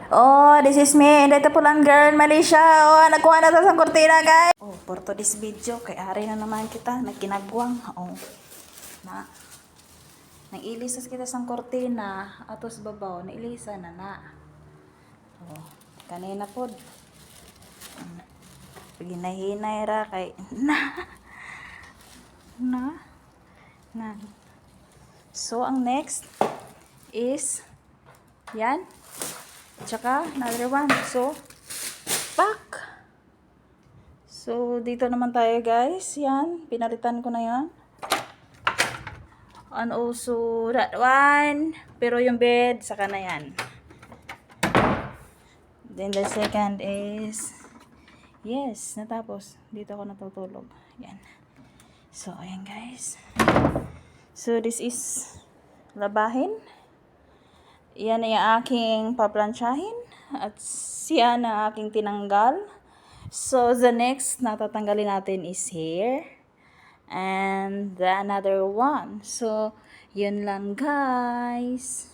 Oh, this is me, Dito Pulan Girl, Malaysia. Oh, nagkuha na sa kurtina, guys. Oh, for today's video, kay ari na naman kita, nagkinagwang. Oh, na. Nang ilisas kita sa kurtina, atos babaw, nailisa na. Oh, kanina po. Paginahinay ra kay na. So, ang next is yan. Tsaka, another one. So, back. So, dito naman tayo, guys. Yan. Pinalitan ko na yan. And also, that one. Pero yung bed, saka na yan. Then, the second is, yes, natapos. Dito ako natutulog. Yan. So, ayan, guys. So, this is labahin. Yan ay aking paplansyahin. At siya na aking tinanggal. So, the next na tatanggalin natin is here. And the another one. So, yun lang guys.